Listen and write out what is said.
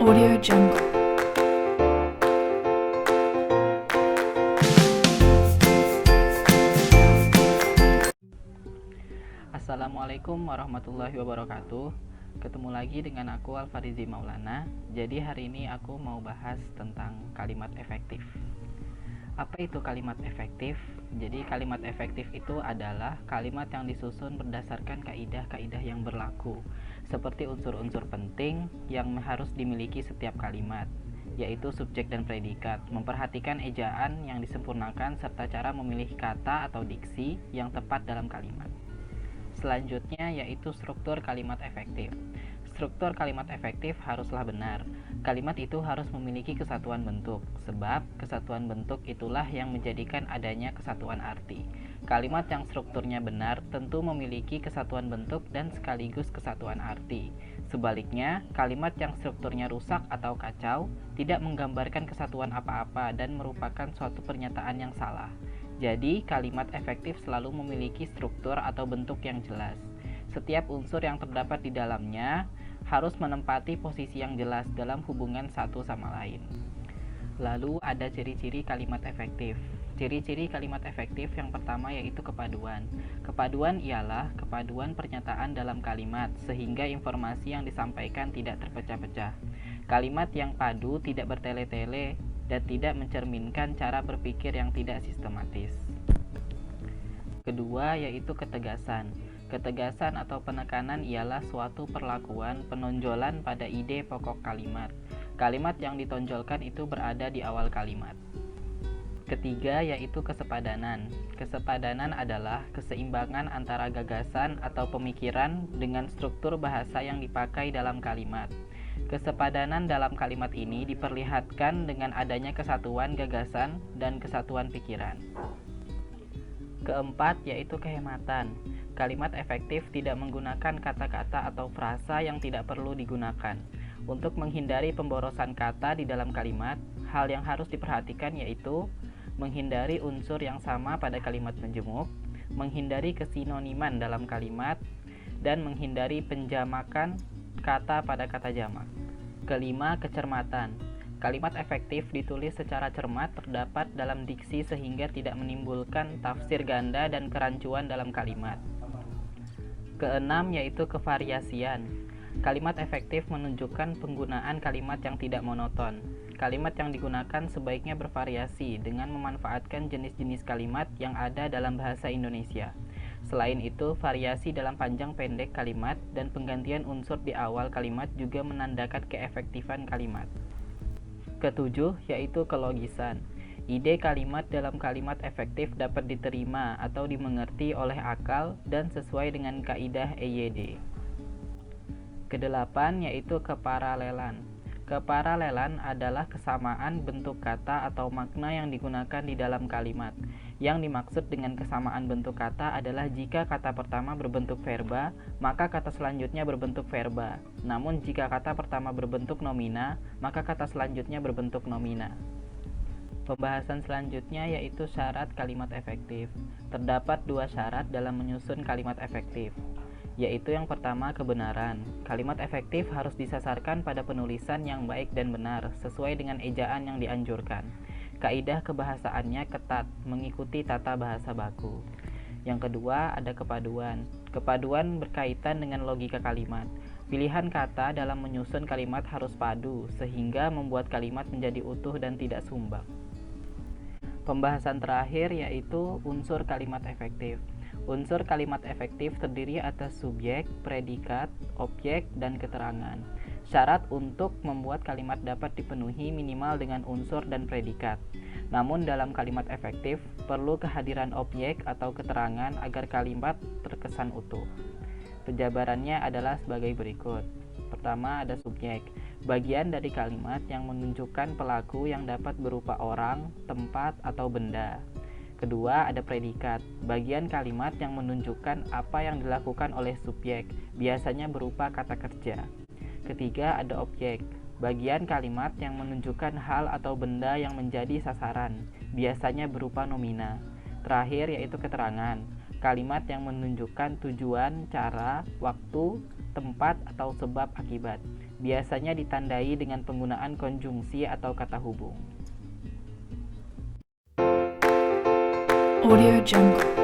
Audio Jungle. Assalamualaikum warahmatullahi wabarakatuh. Ketemu lagi dengan aku Alfarizi Maulana. Jadi hari ini aku mau bahas tentang kalimat efektif. Apa itu kalimat efektif? Jadi kalimat efektif itu adalah kalimat yang disusun berdasarkan kaidah-kaidah yang berlaku, seperti unsur-unsur penting yang harus dimiliki setiap kalimat, yaitu subjek dan predikat, memperhatikan ejaan yang disempurnakan serta cara memilih kata atau diksi yang tepat dalam kalimat. Selanjutnya yaitu struktur kalimat efektif. Struktur kalimat efektif haruslah benar. Kalimat itu harus memiliki kesatuan bentuk, sebab kesatuan bentuk itulah yang menjadikan adanya kesatuan arti. Kalimat yang strukturnya benar tentu memiliki kesatuan bentuk dan sekaligus kesatuan arti. Sebaliknya, kalimat yang strukturnya rusak atau kacau tidak menggambarkan kesatuan apa-apa dan merupakan suatu pernyataan yang salah. Jadi, kalimat efektif selalu memiliki struktur atau bentuk yang jelas. Setiap unsur yang terdapat di dalamnya harus menempati posisi yang jelas dalam hubungan satu sama lain. Lalu ada ciri-ciri kalimat efektif. Ciri-ciri kalimat efektif yang pertama yaitu kepaduan. Kepaduan ialah kepaduan pernyataan dalam kalimat, sehingga informasi yang disampaikan tidak terpecah-pecah. Kalimat yang padu tidak bertele-tele dan tidak mencerminkan cara berpikir yang tidak sistematis. Kedua yaitu ketegasan. Ketegasan atau penekanan ialah suatu perlakuan penonjolan pada ide pokok kalimat. Kalimat yang ditonjolkan itu berada di awal kalimat. Ketiga yaitu kesepadanan. Kesepadanan adalah keseimbangan antara gagasan atau pemikiran dengan struktur bahasa yang dipakai dalam kalimat. Kesepadanan dalam kalimat ini diperlihatkan dengan adanya kesatuan gagasan dan kesatuan pikiran. Keempat yaitu kehematan. Kalimat efektif tidak menggunakan kata-kata atau frasa yang tidak perlu digunakan. Untuk menghindari pemborosan kata di dalam kalimat, hal yang harus diperhatikan yaitu menghindari unsur yang sama pada kalimat menjemuk, menghindari kesinoniman dalam kalimat, dan menghindari penjamakan kata pada kata jamak. Kelima, kecermatan. Kalimat efektif ditulis secara cermat terdapat dalam diksi sehingga tidak menimbulkan tafsir ganda dan kerancuan dalam kalimat. Keenam yaitu kevariasian. Kalimat efektif menunjukkan penggunaan kalimat yang tidak monoton. Kalimat yang digunakan sebaiknya bervariasi dengan memanfaatkan jenis-jenis kalimat yang ada dalam bahasa Indonesia. Selain itu, variasi dalam panjang pendek kalimat dan penggantian unsur di awal kalimat juga menandakan keefektifan kalimat. Ketujuh yaitu kelogisan. Ide kalimat dalam kalimat efektif dapat diterima atau dimengerti oleh akal dan sesuai dengan kaidah EYD. Kedelapan yaitu keparalelan. Keparalelan adalah kesamaan bentuk kata atau makna yang digunakan di dalam kalimat. Yang dimaksud dengan kesamaan bentuk kata adalah jika kata pertama berbentuk verba, maka kata selanjutnya berbentuk verba. Namun jika kata pertama berbentuk nomina, maka kata selanjutnya berbentuk nomina. Pembahasan selanjutnya yaitu syarat kalimat efektif. Terdapat dua syarat dalam menyusun kalimat efektif, yaitu yang pertama kebenaran. Kalimat efektif harus disasarkan pada penulisan yang baik dan benar, sesuai dengan ejaan yang dianjurkan. Kaidah kebahasaannya ketat, mengikuti tata bahasa baku. Yang kedua ada kepaduan. Kepaduan berkaitan dengan logika kalimat. Pilihan kata dalam menyusun kalimat harus padu, sehingga membuat kalimat menjadi utuh dan tidak sumbang. Pembahasan terakhir yaitu unsur kalimat efektif. Unsur kalimat efektif terdiri atas subjek, predikat, objek, dan keterangan. Syarat untuk membuat kalimat dapat dipenuhi minimal dengan unsur dan predikat. Namun dalam kalimat efektif perlu kehadiran objek atau keterangan agar kalimat terkesan utuh. Penjabarannya adalah sebagai berikut. Pertama ada subjek, bagian dari kalimat yang menunjukkan pelaku yang dapat berupa orang, tempat, atau benda. Kedua ada predikat, bagian kalimat yang menunjukkan apa yang dilakukan oleh subjek, biasanya berupa kata kerja. Ketiga ada objek, bagian kalimat yang menunjukkan hal atau benda yang menjadi sasaran, biasanya berupa nomina. Terakhir yaitu keterangan, kalimat yang menunjukkan tujuan, cara, waktu, tempat atau sebab akibat. Biasanya ditandai dengan penggunaan konjungsi atau kata hubung. Audio Jungle.